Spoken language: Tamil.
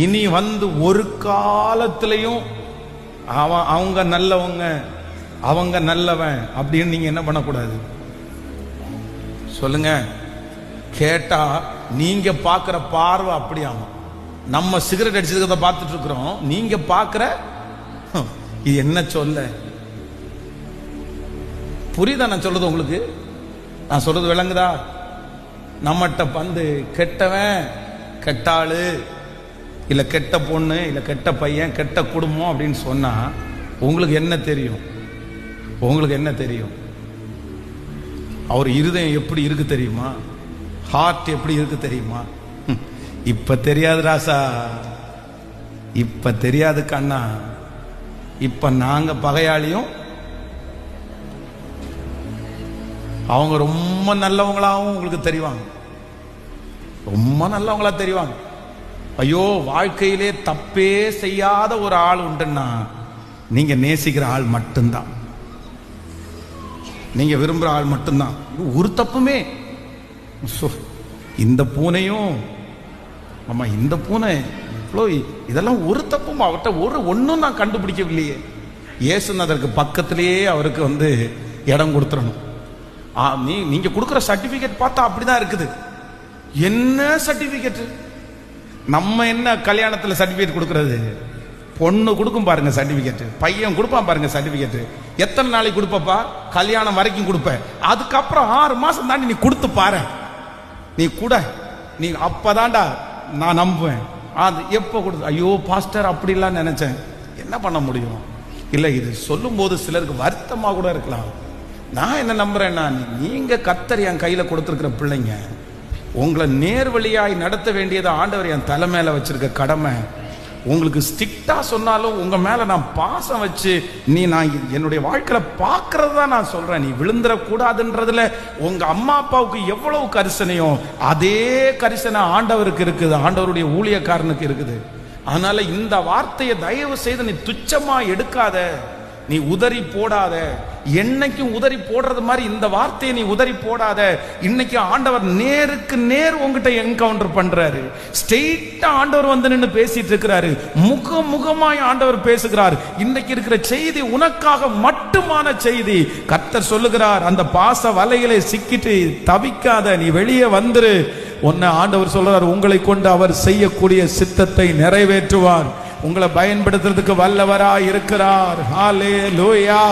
இனி வந்து ஒரு காலத்திலையும் அவங்க நல்லவங்க, அவங்க நல்லவன் அப்படின்னு நீங்க என்ன பண்ணக்கூடாது சொல்லுங்க. கேட்டா நீங்க பாக்குற பார்வை அப்படியாமா. நம்ம சிகரெட் அடிச்சதுக்கு பார்த்துட்டு இருக்கிறோம், நீங்க பாக்குற இது என்ன சொல்ல புரியுதா? நான் சொல்றது உங்களுக்கு, நான் சொல்றது விளங்குதா? நம்மகிட்ட வந்து கெட்டவன், கெட்டாளு, இல்ல கெட்ட பொண்ணு, இல்ல கெட்ட பையன், கெட்ட குடும்பம் அப்படின்னு சொன்னா உங்களுக்கு என்ன தெரியும்? உங்களுக்கு என்ன தெரியும்? அவர் இருதயம் எப்படி இருக்கு தெரியுமா? ஹார்ட் எப்படி இருக்கு தெரியுமா? இப்ப தெரியாது ராசா, இப்ப தெரியாது கண்ணா. இப்ப நாங்க பகையாளியும் அவங்க ரொம்ப நல்லவங்களாவும் உங்களுக்கு தெரிவாங்க, ரொம்ப நல்லவங்களா தெரிவாங்க. ஐயோ, வாழ்க்கையிலே தப்பே செய்யாத ஒரு ஆள் உண்டுன்னா நீங்க நேசிக்கிற ஆள் மட்டும்தான், நீங்க விரும்புற ஆள் மட்டும்தான். ஒரு தப்புமே இந்த பூனையும் ஆமா, இந்த பூனை இதெல்லாம் ஒரு தப்பும் அவர்கிட்ட ஒன்னும் நான் கண்டுபிடிக்கவில்லையே. இயேசுநாதருக்கு பக்கத்திலேயே அவருக்கு வந்து இடம் கொடுத்துடணும். நீங்க கொடுக்குற சர்டிபிகேட் பார்த்தா அப்படிதான் இருக்குது. என்ன சர்டிபிகேட்? நம்ம என்ன கல்யாணத்துல சர்டிபிகேட் கொடுக்கறது? பொண்ணு கொடுக்கும் பாருங்க சர்டிபிகேட், பையன் கொடுப்பான் பாருங்க சர்டிபிகேட். எத்தனை நாளைக்கு கொடுப்பப்பா? கல்யாணம் வரைக்கும் கொடுப்ப. அதுக்கப்புறம் 6 மாசம் தாண்டி நீ கொடுத்து பாரு, நீ கூட நீ அப்பதான்டா நான் நம்புவேன். அது எப்ப கொடுத்து? ஐயோ பாஸ்டர் அப்படிலாம் நினைச்சேன். என்ன பண்ண முடியும்? இல்ல, இது சொல்லும் போது சிலருக்கு வருத்தமா கூட இருக்கலாம். நான் என்ன நம்புறேன்னா, நீங்க கர்த்தர் என் கையில கொடுத்திருக்கிற பிள்ளைங்க, உங்களை நேர்வழியாய் நடத்த வேண்டியது ஆண்டவர் என் தலை மேல வச்சிருக்க கடமை. உங்களுக்கு ஸ்ட்ரிக்டா சொன்னாலும் உங்க மேல நான் பாசம் வச்சு நான் என்னுடைய வாழ்க்கையில பாக்குறது தான் நான் சொல்றேன். நீ விழுந்துட கூடாதுன்றதுல உங்க அம்மா அப்பாவுக்கு எவ்வளவு கரிசனையோ அதே கரிசனை ஆண்டவருக்கு இருக்குது, ஆண்டவருடைய ஊழியக்காரனுக்கு இருக்குது. அதனால இந்த வார்த்தையை தயவு செய்து நீ துச்சமா எடுக்காத, நீ உதறி போடாத. என்னைக்கும் உதறி போடுறது மாதிரி இந்த வார்த்தையை நீ உதறி போடாத. இன்னைக்கு ஆண்டவர் நேருக்கு நேர் உங்ககிட்ட என்கவுண்டர் பண்றாரு. ஸ்ட்ரெயிட்டா ஆண்டவர் வந்து நின்று பேசிட்டு இருக்கிறாரு. முகமாய் ஆண்டவர் பேசுகிறார். இன்னைக்கு இருக்கிற செய்தி உனக்காக மட்டுமான செய்தி. கர்த்தர் சொல்லுகிறார், அந்த பாச வலைகளை சிக்கிட்டு தவிக்காத, நீ வெளியே வந்துரு. உன்னை ஆண்டவர் சொல்றார், உங்களை கொண்டு அவர் செய்யக்கூடிய சித்தத்தை நிறைவேற்றுவார். உங்களை பயன்படுத்துறதுக்கு வல்லவராய் இருக்கிறார். ஹல்லேலூயா.